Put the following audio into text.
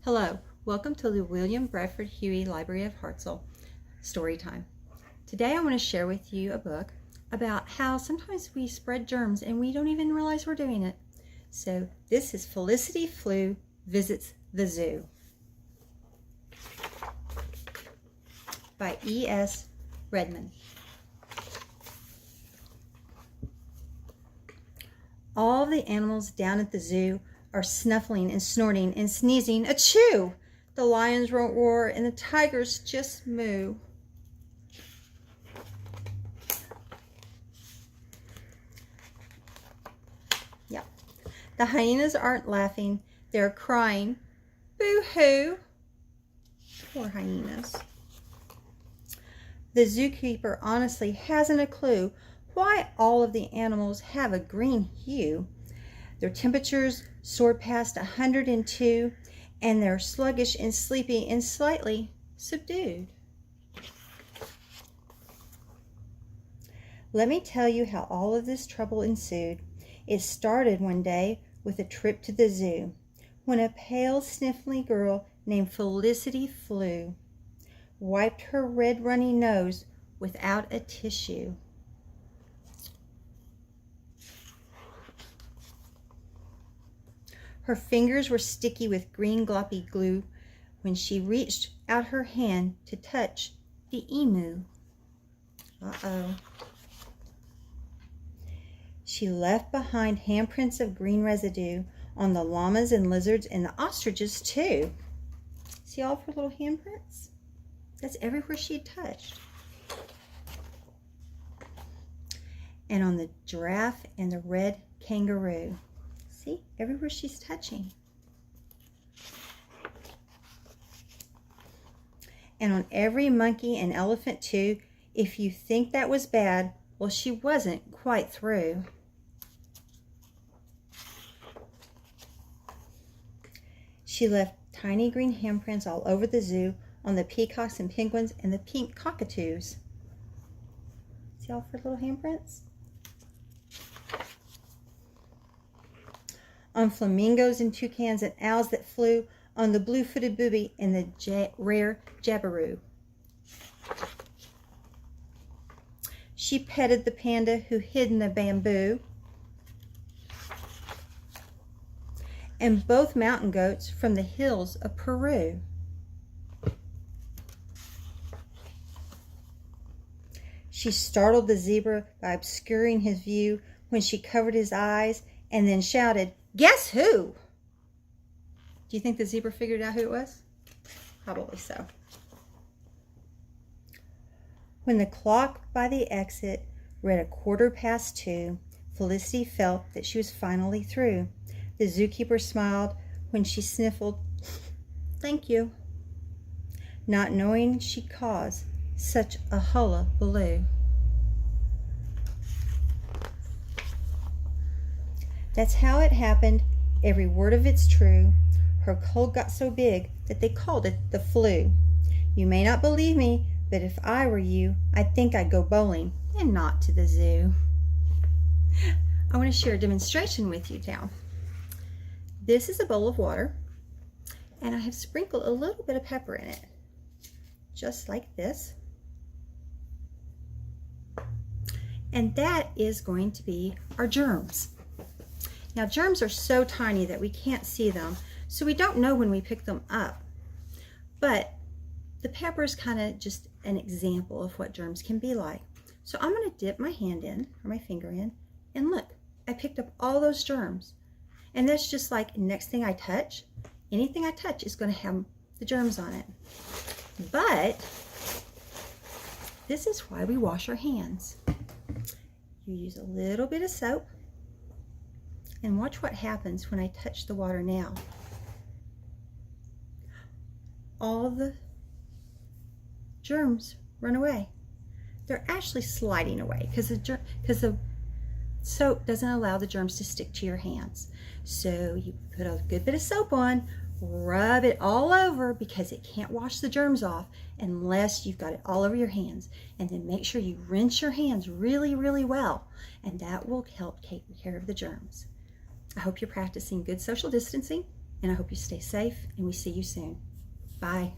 Hello, welcome to the William Bradford Huey Library of Hartselle story time. Today I want to share with you a book about how sometimes we spread germs and we don't even realize we're doing it. So this is Felicity Floo Visits the Zoo by E.S. Redmond. All the animals down at the zoo are snuffling and snorting and sneezing. Achoo! The lions roar and the tigers just moo. Yeah. The hyenas aren't laughing. They're crying. Boo-hoo. Poor hyenas. The zookeeper honestly hasn't a clue why all of the animals have a green hue. Their temperatures soared past 102, and they're sluggish and sleepy and slightly subdued. Let me tell you how all of this trouble ensued. It started one day with a trip to the zoo, when a pale, sniffly girl named Felicity Floo wiped her red runny nose without a tissue. Her fingers were sticky with green gloppy glue when she reached out her hand to touch the emu. Uh-oh. She left behind handprints of green residue on the llamas and lizards and the ostriches too. See all of her little handprints? That's everywhere she had touched. And on the giraffe and the red kangaroo. See, everywhere she's touching. And on every monkey and elephant too. If you think that was bad, well, she wasn't quite through. She left tiny green handprints all over the zoo on the peacocks and penguins and the pink cockatoos. See all her little handprints? On flamingos and toucans and owls that flew, on the blue-footed booby and the rare jabiru. She petted the panda who hid in the bamboo, and both mountain goats from the hills of Peru. She startled the zebra by obscuring his view when she covered his eyes and then shouted, "Guess who?" Do you think the zebra figured out who it was? Probably so. When the clock by the exit read 2:15, Felicity felt that she was finally through. The zookeeper smiled when she sniffled, "Thank you," not knowing she'd caused such a hullabaloo. That's how it happened. Every word of it's true. Her cold got so big that they called it the flu. You may not believe me, but if I were you, I think I'd go bowling and not to the zoo. I want to share a demonstration with you now. This is a bowl of water, and I have sprinkled a little bit of pepper in it, just like this. And that is going to be our germs. Now, germs are so tiny that we can't see them, so we don't know when we pick them up. But the pepper is kind of just an example of what germs can be like. So I'm going to dip my hand in, or my finger in, and look, I picked up all those germs. And that's just like next thing I touch, anything I touch is going to have the germs on it. But this is why we wash our hands. You use a little bit of soap. And watch what happens when I touch the water now. All the germs run away. They're actually sliding away because the soap doesn't allow the germs to stick to your hands. So you put a good bit of soap on, rub it all over because it can't wash the germs off unless you've got it all over your hands. And then make sure you rinse your hands really, really well, and that will help take care of the germs. I hope you're practicing good social distancing and I hope you stay safe, and we see you soon. Bye.